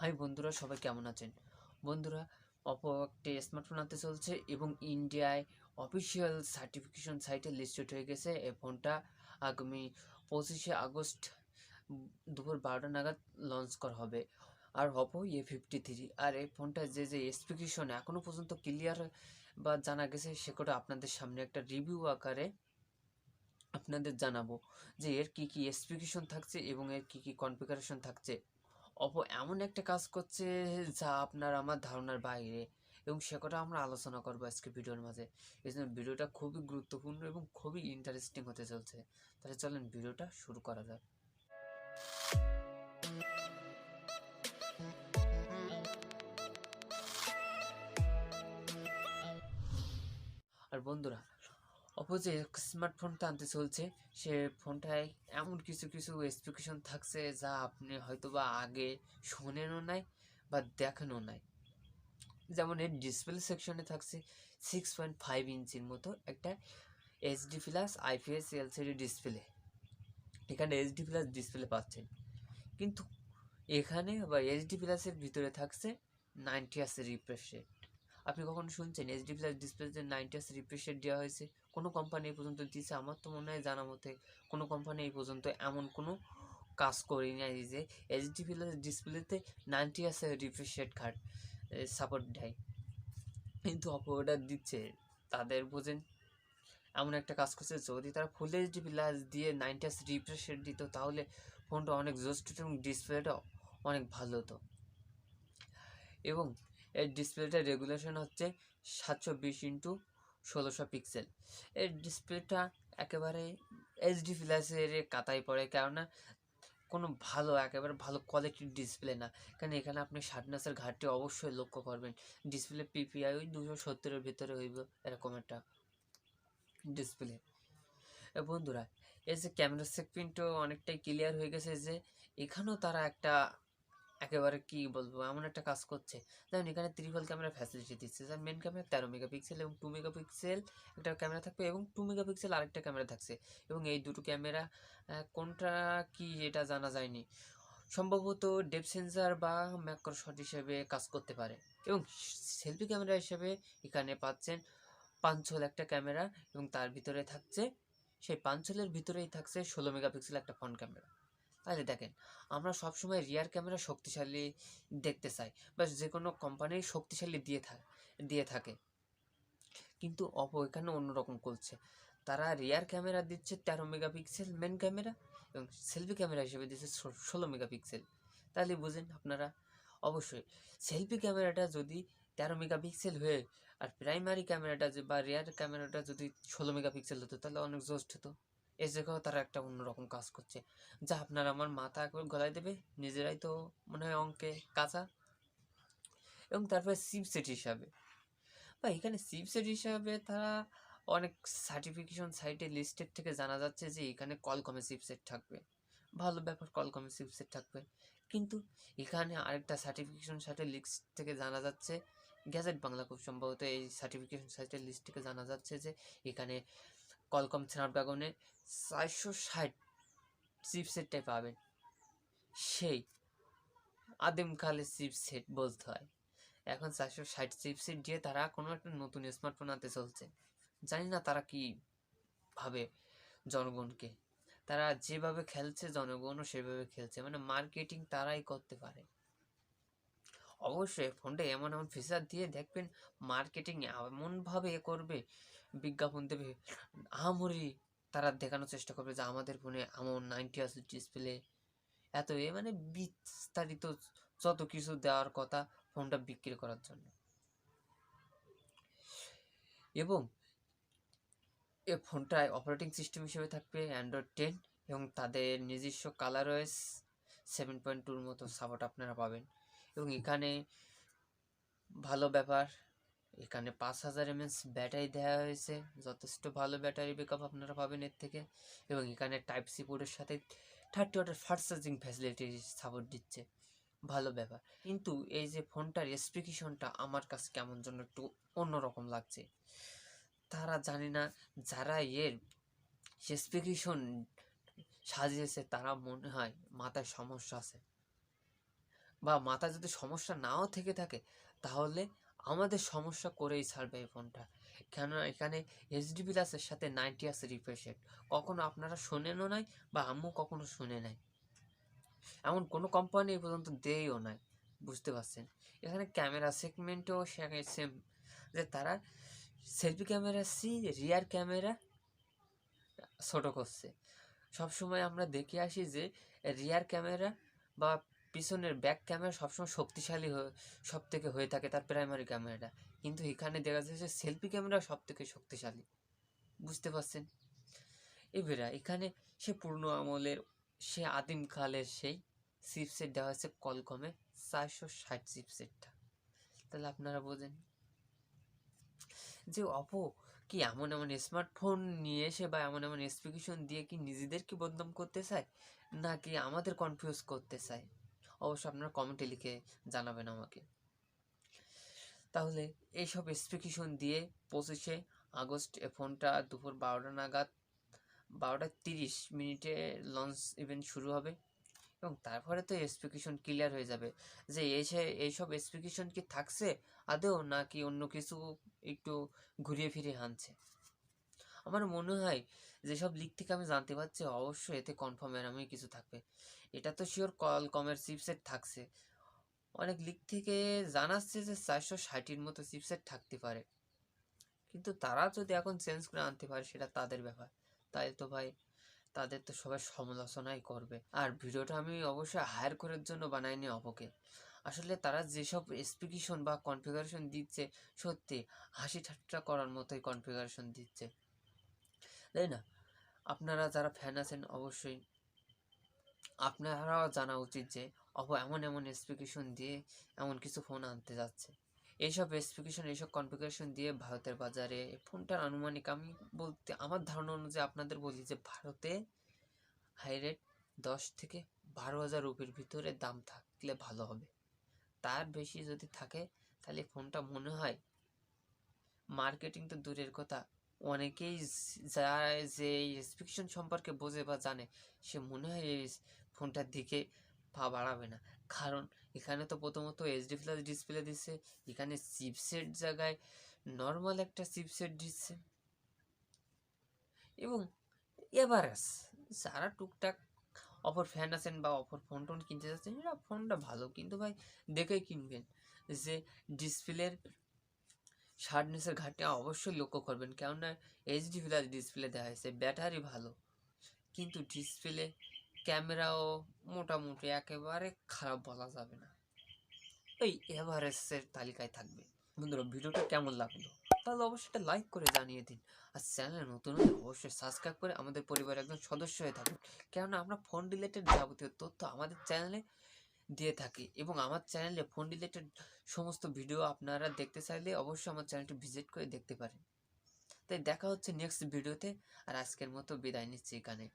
High বন্ধুরা, সবাই কেমন আছেন? বন্ধুরা, অপো একটি স্মার্টফোন আনতে চলছে এবং ইন্ডিয়ায় অফিসিয়াল সার্টিফিকেশন সাইটে লিস্টেড হয়ে গেছে। এই ফোনটা আগামী 25শে আগস্ট দুপুর 12টা নাগাদ লঞ্চ করা হবে। আর অপো A53, আর এই ফোনটা যে স্পেসিফিকেশন এখনও পর্যন্ত ক্লিয়ার বা জানা গেছে, সেটা আপনাদের সামনে একটা রিভিউ আকারে আপনাদের জানাবো যে এর কী কী স্পেসিফিকেশন থাকছে এবং এর কী কী কনফিগারেশন থাকছে। অপো এমন একটা কাজ করছে যা আপনার আমার ধারণার বাইরে, এবং সে কথা আমরা আলোচনা করবো আজকে ভিডিওর মাঝে। এই জন্য ভিডিওটা খুবই গুরুত্বপূর্ণ এবং খুবই ইন্টারেস্টিং হতে চলছে। তাহলে চলেন ভিডিওটা শুরু করা যাক। আর বন্ধুরা, অপো যে স্মার্টফোনটা আনতে চলছে, সে ফোনটায় এমন কিছু কিছু স্পেসিফিকেশন থাকছে যা আপনি হয়তো বা আগে শোনেনও নাই বা দেখেনও নাই। যেমন এর ডিসপ্লে সেকশনে থাকছে 6.5 ইঞ্চির মতো একটা HD plus IPS LCD display. এখানে এইচডি প্লাস ডিসপ্লে পাচ্ছেন, কিন্তু এখানে বা এইচডি প্লাসের ভিতরে থাকছে 90 Hz রিফ্রেশ রেট। আপনি কখনো শুনছেন এইচডি প্লাস ডিসপ্লেতে 90 Hz রিফ্রেশ রেট দেওয়া হয়েছে? কোনো কোম্পানি এই পর্যন্ত দিয়েছে? আমার তো মনে হয় জানা মতে কোনো কোম্পানি এই পর্যন্ত এমন কোনো কাজ করি নাই যে এইচডি প্লাস ডিসপ্লেতে 90 Hz রিফ্রেশ রেট সাপোর্ট দেয়। কিন্তু অপো অর্ডার দিচ্ছে, তাদের বোঝেন এমন একটা কাজ করছে, যদি তারা ফুল এইচডি প্লাস দিয়ে 90 Hz রিফ্রেশ রেট দিত তাহলে ফোনটা অনেক জোস্ট এবং ডিসপ্লেটা অনেক ভালো হতো। এবং এর ডিসপ্লেটার রেগুলেশন হচ্ছে 720x1600 পিক্সেল। এর ডিসপ্লেটা একেবারে এইচডি প্লাসের কাতায় পড়ে, কেননা কোনো একেবারে ভালো কোয়ালিটির ডিসপ্লে না। কারণ এখানে আপনি শার্পনেসের ঘাটতি অবশ্যই লক্ষ্য করবেন। ডিসপ্লে পিপিআই ওই 270-এর ভিতরে হইব, এরকম একটা ডিসপ্লে। বন্ধুরা, এই যে ক্যামেরা সেগমেন্টও অনেকটাই ক্লিয়ার হয়ে গেছে, যে এখানেও তারা একটা একেবারে কি বলবো এমন একটা কাজ করছে। যেমন এখানে ত্রিপল ক্যামেরা ফ্যাসিলিটি দিচ্ছে, যার মেন ক্যামেরা 13 মেগাপিক্সেল এবং 2 মেগাপিক্সেল একটা ক্যামেরা থাকবে এবং 2 মেগাপিক্সেল আরেকটা ক্যামেরা থাকছে। এবং এই দুটো ক্যামেরা কোনটা কি এটা জানা যায়নি, সম্ভবত ডেপথ সেন্সার বা ম্যাক্রো শট হিসেবে কাজ করতে পারে। এবং সেলফি ক্যামেরা হিসেবে এখানে পাচ্ছেন 5 একটা ক্যামেরা, এবং তার ভিতরে থাকছে সেই 5 ভিতরেই থাকছে 16 মেগাপিক্সেল একটা ফ্রন্ট ক্যামেরা। তাহলে দেখেন, আমরা সবসময় রিয়ার ক্যামেরা শক্তিশালী দেখতে চাই, বা যে কোনো কোম্পানি শক্তিশালী দিয়ে থাকে, কিন্তু অপো এখানে অন্যরকম করছে। তারা রিয়ার ক্যামেরা দিচ্ছে 13 মেগাপিক্সেল মেন ক্যামেরা, এবং সেলফি ক্যামেরা হিসেবে দিচ্ছে 16 মেগাপিক্সেল। তাহলে বুঝেন আপনারা, অবশ্যই সেলফি ক্যামেরাটা যদি 13 মেগাপিক্সেল হয়ে আর প্রাইমারি ক্যামেরাটা বা রিয়ার ক্যামেরাটা যদি 16 মেগাপিক্সেল হতো, তাহলে অনেক জোস্ট হতো। এ জায়গাও তারা একটা অন্যরকম কাজ করছে, যা আপনার আমার মাথা একবার গলায় দেবে। নিজেরাই তো মনে হয় অঙ্কে কাঁচা। এবং তারপরে চিপসেট হিসাবে, বা এখানে চিপসেট হিসাবে তারা অনেক সার্টিফিকেশন সাইটে লিস্টেড থেকে জানা যাচ্ছে যে এখানে কলকমের চিপসেট থাকবে। ভালো ব্যাপার, কলকমের চিপসেট থাকবে। কিন্তু এখানে আরেকটা সার্টিফিকেশন সাইটের লিস্ট থেকে জানা যাচ্ছে, গ্যাজেট বাংলা খুব সম্ভবত এই সার্টিফিকেশন সাইটের লিস্ট থেকে জানা যাচ্ছে যে এখানে কলকম স্ন্যাপড্রাগনে 460 চিপসেটটাই পাবেন। সেই আদিমকালের চিপসেট বলতে হয়। এখন 460 চিপসেট দিয়ে তারা কোনো একটা নতুন স্মার্টফোন আনতে চলছে। জানি না তারা কি ভাবে জনগণকে। তারা যেভাবে খেলছে, জনগণও সেভাবে খেলছে, মানে মার্কেটিং তারাই করতে পারে। অবশ্যই ফোনটা এমন এমন ফিচার দিয়ে দেখবেন, মার্কেটিং এমনভাবে করবে, বিজ্ঞাপন দেবে, আহামরি তারা দেখানোর চেষ্টা করবে যে আমাদের ফোনে এমন 90 Hz ডিসপ্লে, এত মানে বিস্তারিত যত কিছু দেওয়ার কথা ফোনটা বিক্রি করার জন্য। এবং এ ফোনটায় অপারেটিং সিস্টেম হিসেবে থাকবে অ্যান্ড্রয়েড 10, এবং তাদের নিজস্ব কালারওয়েস 7.2-র মতো সাপোর্ট আপনারা পাবেন। এবং এখানে ভালো ব্যাপার, এখানে 5000 mAh ব্যাটারি দেওয়া হয়েছে, যথেষ্ট ভালো ব্যাটারি ব্যাকআপ আপনারা পাবেন এর থেকে। এবং এখানে টাইপ সি পোর্টের সাথে 30 ওয়াটের ফাস্ট চার্জিং ফ্যাসিলিটি সাপোর্ট দিচ্ছে, ভালো ব্যাপার। কিন্তু এই যে ফোনটার স্পেসিফিকেশনটা আমার কাছে কেমন যেন একটু অন্যরকম লাগছে। তারা জানি না, যারা এর স্পেসিফিকেশন সাজিয়েছে তারা মনে হয় মাথায় সমস্যা আছে, বা মাথা যদি সমস্যা নাও থেকে থাকে তাহলে আমাদের সমস্যা করেই ছাড়বে এই ফোনটা। কেননা এখানে এইচডি প্লাসের সাথে 90 রিফ্রেশ রেট কখনো আপনারা শোনেনও নাই বা আম্মু কখনো শুনে নাই, এমন কোনো কোম্পানি এই পর্যন্ত দেয়ও নাই। বুঝতে পারছেন? এখানে ক্যামেরা সেগমেন্টও সেম, যে তারা সেলফি ক্যামেরা রিয়ার ক্যামেরা ছোট করছে। সবসময় আমরা দেখে আসি যে রিয়ার ক্যামেরা বা পিছনের ব্যাক ক্যামেরা সবসময় শক্তিশালী সব থেকে হয়ে থাকে তার প্রাইমারি ক্যামেরাটা, কিন্তু এখানে দেখা যাচ্ছে সেলফি ক্যামেরা সব থেকে শক্তিশালী। বুঝতে পারছেন? এবারে এখানে সে পুরনো আমলের সে আদিমকালের সেই চিপসেট দেওয়া হয়েছে কলকমে 460 চিপসেটটা। তাহলে আপনারা বোঝেন যে অপো কি এমন এমন স্মার্টফোন নিয়ে এসে বা এমন এমন স্পেসিফিকেশন দিয়ে কি নিজেদেরকে বদনাম করতে চায় নাকি আমাদের কনফিউজ করতে চায়? অবশ্যই আপনারা কমেন্টে লিখে জানাবেন আমাকে। তাহলে এইসব স্পেসিফিকেশন দিয়ে 25 আগস্ট এ ফোনটা দুপুর 12টা নাগাদ 12টা 30 মিনিটে লঞ্চ ইভেন্ট শুরু হবে এবং তারপরে তো স্পেসিফিকেশন ক্লিয়ার হয়ে যাবে যে এইসব স্পেসিফিকেশন কি থাকছে আদৌ নাকি অন্য কিছু একটু ঘুরিয়ে ফিরিয়ে আনছে। আমার মনে হয় যেসব লিক থেকে আমি জানতে পারছি অবশ্যই এতে কনফার্ম এরমই কিছু থাকবে। এটা তো শিওর কলকমের চিপসেট থাকছে, অনেক লিক থেকে জানাচ্ছে যে 460-এর মতো চিপসেট থাকতে পারে, কিন্তু তারা যদি এখন চেঞ্জ করে আনতে পারে সেটা তাদের ব্যাপার। তাই তো ভাই তাদের তো সবাই সমালোচনাই করবে। আর ভিডিওটা আমি অবশ্যই হায়ার করার জন্য বানাইনি অপোকে। আসলে তারা যেসব স্পেসিফিকেশন বা কনফিগারেশন দিচ্ছে সত্যি হাসি ঠাট্টা করার মতোই কনফিগারেশন দিচ্ছে, তাই না? আপনারা যারা ফ্যান আছেন অবশ্যই আপনারাও জানা উচিত যে অপো এমন এমন স্পেসিফিকেশন দিয়ে এমন কিছু ফোন আনতে যাচ্ছে। এইসব স্পেসিফিকেশন এইসব কনফিগারেশন দিয়ে ভারতের বাজারে ফোনটার আনুমানিক আমি বলতে আমার ধারণা অনুযায়ী আপনাদের বলি যে ভারতে হাই রেট 10 থেকে 12 হাজার রুপির ভিতরে দাম থাকলে ভালো হবে। তার বেশি যদি থাকে তাহলে ফোনটা মনে হয় মার্কেটিং তো দূরের কথা, অনেকেই যায় যে এই স্পেসিফিকেশন সম্পর্কে বোঝে বা জানে সে মনে হয় এই ফোনটার দিকে পা বাড়াবে না। কারণ এখানে তো প্রথমত এইচডি প্লাস ডিসপ্লে দিচ্ছে, এখানে চিপসেট জায়গায় নর্মাল একটা চিপসেট দিচ্ছে এবং এভারেজ যারা টুকটাক অপর ফ্যান আছেন বা অপর ফোন টোন কিনতে যাচ্ছেন এরা ফোনটা ভালো, কিন্তু ভাই দেখেই কিনবেন যে ডিসপ্লের শার্পনেসের ঘাটতি অবশ্যই লক্ষ্য করবেন, কেননা এইচডি প্লাস ডিসপ্লে দেওয়া হয়েছে, ব্যাটারি ভালো কিন্তু ডিসপ্লে ক্যামেরাও মোটামুটি একেবারে খারাপ বলা যাবে না, এই এভারেজের তালিকায় থাকবে। বন্ধুরা ভিডিওটা কেমন লাগলো তাহলে অবশ্যই একটা লাইক করে জানিয়ে দিন, আর চ্যানেলে নতুন হলে অবশ্যই সাবস্ক্রাইব করে আমাদের পরিবারের একজন সদস্য হয়ে থাকুন, কেননা আমরা ফোন রিলেটেড যাবতীয় তথ্য আমাদের চ্যানেলে দিয়ে থাকি এবং আমার চ্যানেলে ফোন রিলেটেড সমস্ত ভিডিও আপনারা দেখতে চাইলে অবশ্যই আমার চ্যানেলটি ভিজিট করে দেখতে পারেন। তাই দেখা হচ্ছে নেক্সট ভিডিওতে, আর আজকের মতো বিদায় নিচ্ছি এখানে।